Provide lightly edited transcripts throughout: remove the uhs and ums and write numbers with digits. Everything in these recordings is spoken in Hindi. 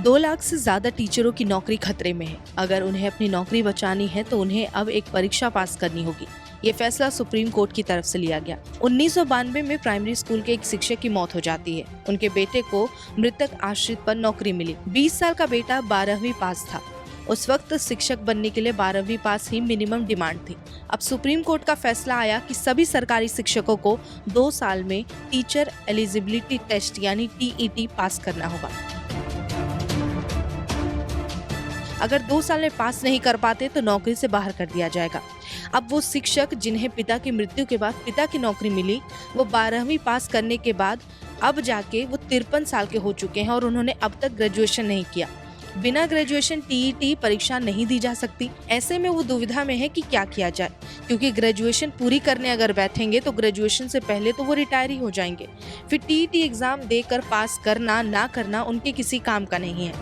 2 लाख से ज्यादा टीचरों की नौकरी खतरे में है। अगर उन्हें अपनी नौकरी बचानी है तो उन्हें अब एक परीक्षा पास करनी होगी। ये फैसला सुप्रीम कोर्ट की तरफ से लिया गया। 1992 में प्राइमरी स्कूल के एक शिक्षक की मौत हो जाती है। उनके बेटे को मृतक आश्रित पर नौकरी मिली। 20 साल का बेटा 12वीं पास था। उस वक्त शिक्षक बनने के लिए 12वीं पास ही मिनिमम डिमांड थी। अब सुप्रीम कोर्ट का फैसला आया कि सभी सरकारी शिक्षकों को 2 साल में टीचर एलिजिबिलिटी टेस्ट यानी TET पास करना होगा। अगर 2 साल में पास नहीं कर पाते तो नौकरी से बाहर कर दिया जाएगा। अब वो शिक्षक जिन्हें पिता की मृत्यु के बाद पिता की नौकरी मिली, वो 12वीं पास करने के बाद अब जाके वो 53 साल के हो चुके हैं और उन्होंने अब तक ग्रेजुएशन नहीं किया। बिना ग्रेजुएशन TET परीक्षा नहीं दी जा सकती। ऐसे में वो दुविधा में है कि क्या किया जाए, क्योंकि ग्रेजुएशन पूरी करने अगर बैठेंगे तो ग्रेजुएशन से पहले तो वो रिटायर ही हो जाएंगे। फिर TET एग्जाम देकर पास करना ना करना उनके किसी काम का नहीं है।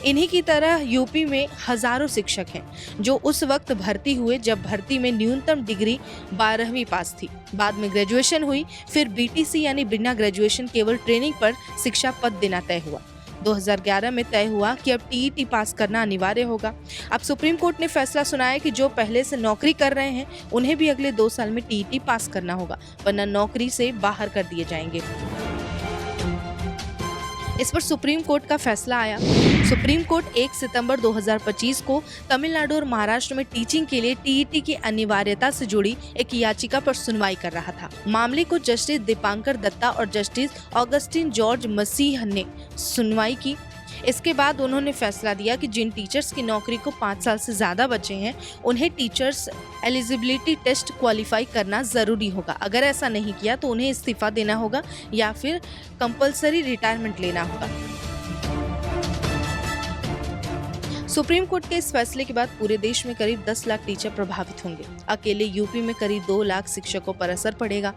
इन्हीं की तरह यूपी में हजारों शिक्षक हैं जो उस वक्त भर्ती हुए जब भर्ती में न्यूनतम डिग्री 12वीं पास थी। बाद में ग्रेजुएशन हुई, फिर BTC यानी बिना ग्रेजुएशन केवल ट्रेनिंग पर शिक्षा पद देना तय हुआ। 2011 में तय हुआ कि अब TET पास करना अनिवार्य होगा। अब सुप्रीम कोर्ट ने फैसला सुनाया कि जो पहले से नौकरी कर रहे हैं उन्हें भी अगले 2 साल में TET पास करना होगा, वरना नौकरी से बाहर कर दिए जाएंगे। इस पर सुप्रीम कोर्ट का फैसला आया। सुप्रीम कोर्ट 1 सितंबर 2025 को तमिलनाडु और महाराष्ट्र में टीचिंग के लिए TET की अनिवार्यता से जुड़ी एक याचिका पर सुनवाई कर रहा था। मामले को जस्टिस दीपांकर दत्ता और जस्टिस ऑगस्टिन जॉर्ज मसीह ने सुनवाई की। इसके बाद उन्होंने फैसला दिया कि जिन टीचर्स की नौकरी को 5 साल से ज्यादा बचे हैं उन्हें टीचर्स एलिजिबिलिटी टेस्ट क्वालिफाई करना जरूरी होगा। अगर ऐसा नहीं किया तो उन्हें इस्तीफा देना होगा या फिर कंपलसरी रिटायरमेंट लेना होगा। सुप्रीम कोर्ट के इस फैसले के बाद पूरे देश में करीब 10 लाख टीचर प्रभावित होंगे। अकेले यूपी में करीब 2 लाख शिक्षकों पर असर पड़ेगा।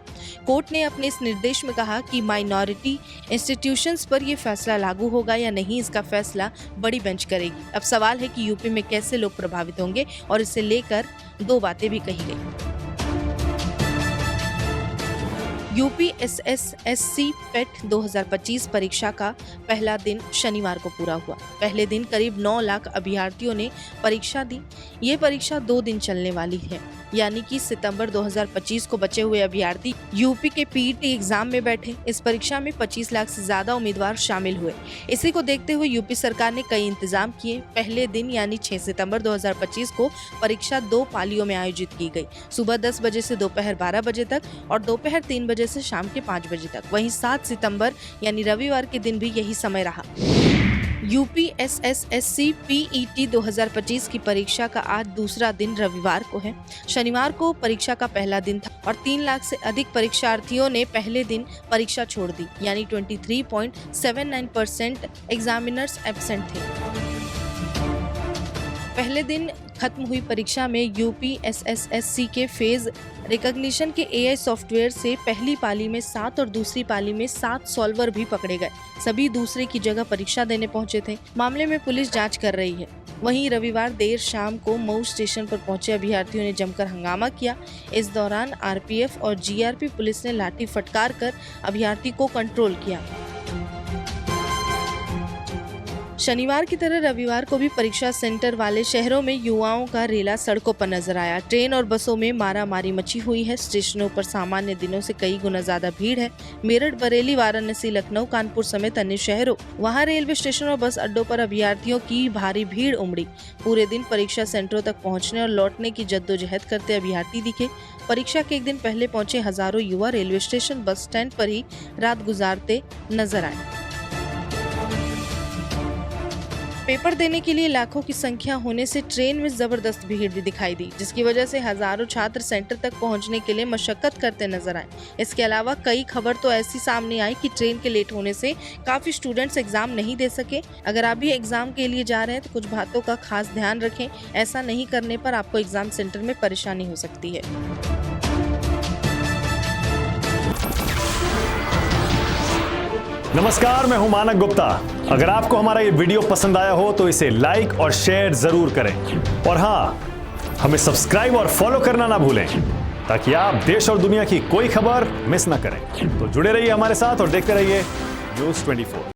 कोर्ट ने अपने इस निर्देश में कहा कि माइनॉरिटी इंस्टीट्यूशंस पर यह फैसला लागू होगा या नहीं, इसका फैसला बड़ी बेंच करेगी। अब सवाल है कि यूपी में कैसे लोग प्रभावित होंगे और इसे लेकर 2 बातें भी कही गई। यूपी SSSC PET 2025 परीक्षा का पहला दिन शनिवार को पूरा हुआ। पहले दिन करीब 9 लाख अभ्यर्थियों ने परीक्षा दी। ये परीक्षा 2 दिन चलने वाली है, यानी कि सितंबर 2025 को बचे हुए अभ्यर्थी यूपी के PET एग्जाम में बैठे। इस परीक्षा में 25 लाख से ज्यादा उम्मीदवार शामिल हुए। इसी को देखते हुए यूपी सरकार ने कई इंतजाम किए। पहले दिन यानी 6 सितंबर 2025 को परीक्षा 2 पालियों में आयोजित की गई, सुबह 10 बजे से दोपहर 12 बजे तक और दोपहर 3 बजे से शाम के 5 बजे तक। वहीं 7 सितंबर यानी रविवार के दिन भी यही समय रहा। यूपी SSSC PET 2025 की परीक्षा का आज दूसरा दिन रविवार को है। शनिवार को परीक्षा का पहला दिन था और 3 लाख से अधिक परीक्षार्थियों ने पहले दिन परीक्षा छोड़ दी, यानी 23.79% एग्जामिनर्स एब्सेंट थे। पहले दिन खत्म हुई परीक्षा में यूपी SSSC के फेज रिकॉग्निशन के AI सॉफ्टवेयर से पहली पाली में 7 और दूसरी पाली में 7 सॉल्वर भी पकड़े गए। सभी दूसरे की जगह परीक्षा देने पहुंचे थे। मामले में पुलिस जांच कर रही है। वहीं रविवार देर शाम को मऊ स्टेशन पर पहुंचे अभ्यर्थियों ने जमकर हंगामा किया। इस दौरान RPF और GRP पुलिस ने लाठी फटकार कर अभ्यर्थी को कंट्रोल किया। शनिवार की तरह रविवार को भी परीक्षा सेंटर वाले शहरों में युवाओं का रेला सड़कों पर नजर आया। ट्रेन और बसों में मारामारी मची हुई है। स्टेशनों पर सामान्य दिनों से कई गुना ज्यादा भीड़ है। मेरठ, बरेली, वाराणसी, लखनऊ, कानपुर समेत अन्य शहरों, वहां रेलवे स्टेशन और बस अड्डों पर अभ्यर्थियों की भारी भीड़ उमड़ी। पूरे दिन परीक्षा सेंटरों तक पहुंचने और लौटने की जद्दोजहद करते अभ्यर्थी दिखे। परीक्षा के एक दिन पहले पहुंचे हजारों युवा रेलवे स्टेशन, बस स्टैंड पर ही रात गुजारते नजर आए। पेपर देने के लिए लाखों की संख्या होने से ट्रेन में जबरदस्त भीड़ भी दिखाई दी, जिसकी वजह से हजारों छात्र सेंटर तक पहुंचने के लिए मशक्कत करते नजर आए। इसके अलावा कई खबर तो ऐसी सामने आई कि ट्रेन के लेट होने से काफी स्टूडेंट्स एग्जाम नहीं दे सके। अगर आप भी एग्जाम के लिए जा रहे हैं तो कुछ बातों का खास ध्यान रखें। ऐसा नहीं करने पर आपको एग्जाम सेंटर में परेशानी हो सकती है। नमस्कार, मैं हूं मानक गुप्ता। अगर आपको हमारा ये वीडियो पसंद आया हो तो इसे लाइक और शेयर जरूर करें और हाँ, हमें सब्सक्राइब और फॉलो करना ना भूलें ताकि आप देश और दुनिया की कोई खबर मिस ना करें। तो जुड़े रहिए हमारे साथ और देखते रहिए न्यूज़ 24।